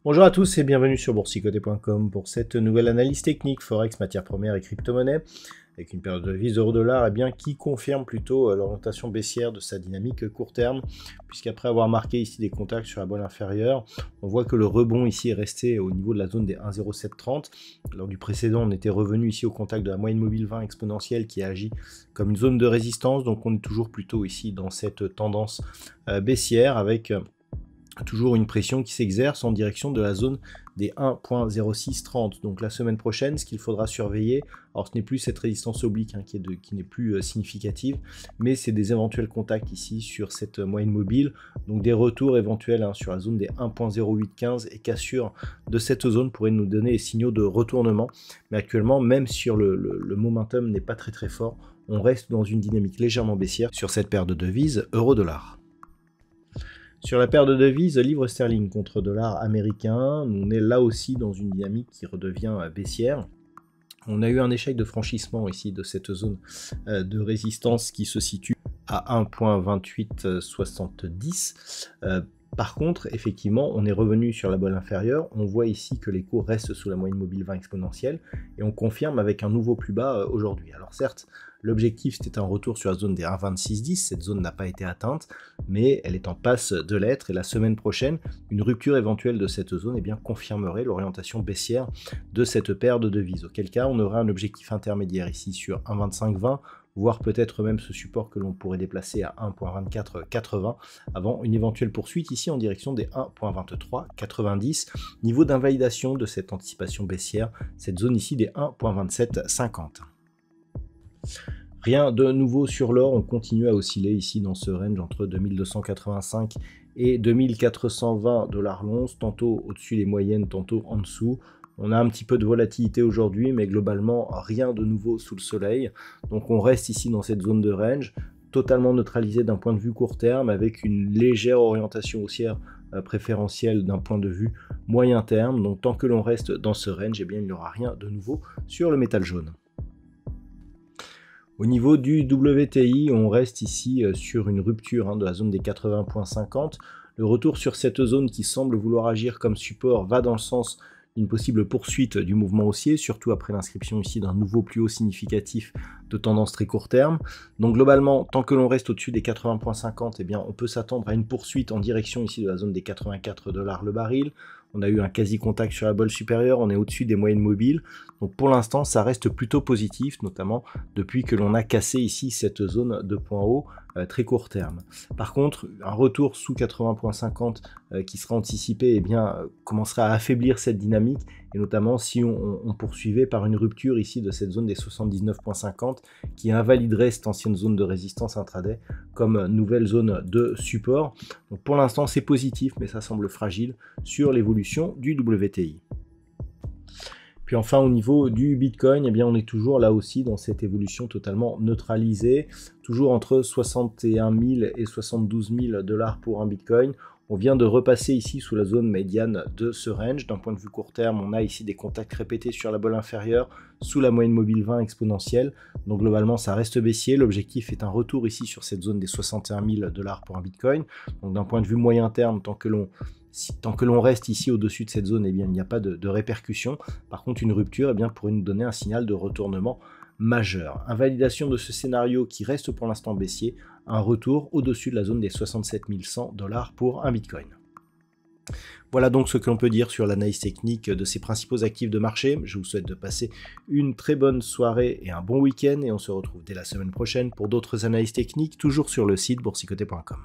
Bonjour à tous et bienvenue sur boursicoté.com pour cette nouvelle analyse technique Forex, matières premières et crypto-monnaies avec une période de devise euro-dollar qui confirme plutôt l'orientation baissière de sa dynamique court terme, puisqu'après avoir marqué ici des contacts sur la boîte inférieure, on voit que le rebond ici est resté au niveau de la zone des 1,0730. Lors du précédent, on était revenu ici au contact de la moyenne mobile 20 exponentielle qui agit comme une zone de résistance, donc on est toujours plutôt ici dans cette tendance baissière avec toujours une pression qui s'exerce en direction de la zone des 1.0630. Donc la semaine prochaine, ce qu'il faudra surveiller, alors ce n'est plus cette résistance oblique qui n'est plus significative, mais c'est des éventuels contacts ici sur cette moyenne mobile, donc des retours éventuels sur la zone des 1.0815 et cassure de cette zone pourrait nous donner des signaux de retournement. Mais actuellement, même sur le momentum n'est pas très fort, on reste dans une dynamique légèrement baissière sur cette paire de devises euro-dollar. Sur la paire de devises livre sterling contre dollar américain, on est là aussi dans une dynamique qui redevient baissière. On a eu un échec de franchissement ici de cette zone de résistance qui se situe à 1.2870. Par contre, effectivement, on est revenu sur la boîte inférieure. On voit ici que les cours restent sous la moyenne mobile 20 exponentielle et on confirme avec un nouveau plus bas aujourd'hui. Alors certes, l'objectif c'était un retour sur la zone des 1,2610. Cette zone n'a pas été atteinte, mais elle est en passe de l'être. Et la semaine prochaine, une rupture éventuelle de cette zone confirmerait l'orientation baissière de cette paire de devises. Auquel cas, on aurait un objectif intermédiaire ici sur 1,2520. Voire peut-être même ce support que l'on pourrait déplacer à 1.2480 avant une éventuelle poursuite ici en direction des 1.2390. Niveau d'invalidation de cette anticipation baissière, cette zone ici des 1.2750. Rien de nouveau sur l'or, on continue à osciller ici dans ce range entre 2285 et 2420 $ l'once, tantôt au-dessus des moyennes, tantôt en dessous. On a un petit peu de volatilité aujourd'hui, mais globalement, rien de nouveau sous le soleil. Donc on reste ici dans cette zone de range, totalement neutralisé d'un point de vue court terme, avec une légère orientation haussière préférentielle d'un point de vue moyen terme. Donc tant que l'on reste dans ce range, il n'y aura rien de nouveau sur le métal jaune. Au niveau du WTI, on reste ici sur une rupture de la zone des 80.50. Le retour sur cette zone qui semble vouloir agir comme support va dans le sens une possible poursuite du mouvement haussier, surtout après l'inscription ici d'un nouveau plus haut significatif de tendance très court terme. Donc globalement, tant que l'on reste au-dessus des 80.50, on peut s'attendre à une poursuite en direction ici de la zone des 84 $ le baril. On a eu un quasi-contact sur la bolle supérieure, on est au-dessus des moyennes mobiles. Donc pour l'instant, ça reste plutôt positif, notamment depuis que l'on a cassé ici cette zone de point haut très court terme. Par contre, un retour sous 80.50 qui sera anticipé commencera à affaiblir cette dynamique, et notamment si on poursuivait par une rupture ici de cette zone des 79.50 qui invaliderait cette ancienne zone de résistance intraday comme nouvelle zone de support. Donc pour l'instant, c'est positif, mais ça semble fragile sur l'évolution du WTI. Puis enfin, au niveau du Bitcoin, on est toujours là aussi dans cette évolution totalement neutralisée, toujours entre 61 000 et 72 000 $ pour un Bitcoin. On vient de repasser ici sous la zone médiane de ce range. D'un point de vue court terme, on a ici des contacts répétés sur la bolle inférieure, sous la moyenne mobile 20 exponentielle. Donc globalement, ça reste baissier. L'objectif est un retour ici sur cette zone des 61 000 $ pour un Bitcoin. Donc d'un point de vue moyen terme, tant que l'on reste ici au-dessus de cette zone, il n'y a pas de répercussion. Par contre, une rupture pourrait nous donner un signal de retournement majeur. Invalidation de ce scénario qui reste pour l'instant baissier, un retour au-dessus de la zone des 67 100 $ pour un Bitcoin. Voilà donc ce que l'on peut dire sur l'analyse technique de ces principaux actifs de marché. Je vous souhaite de passer une très bonne soirée et un bon week-end, et on se retrouve dès la semaine prochaine pour d'autres analyses techniques, toujours sur le site boursicoté.com.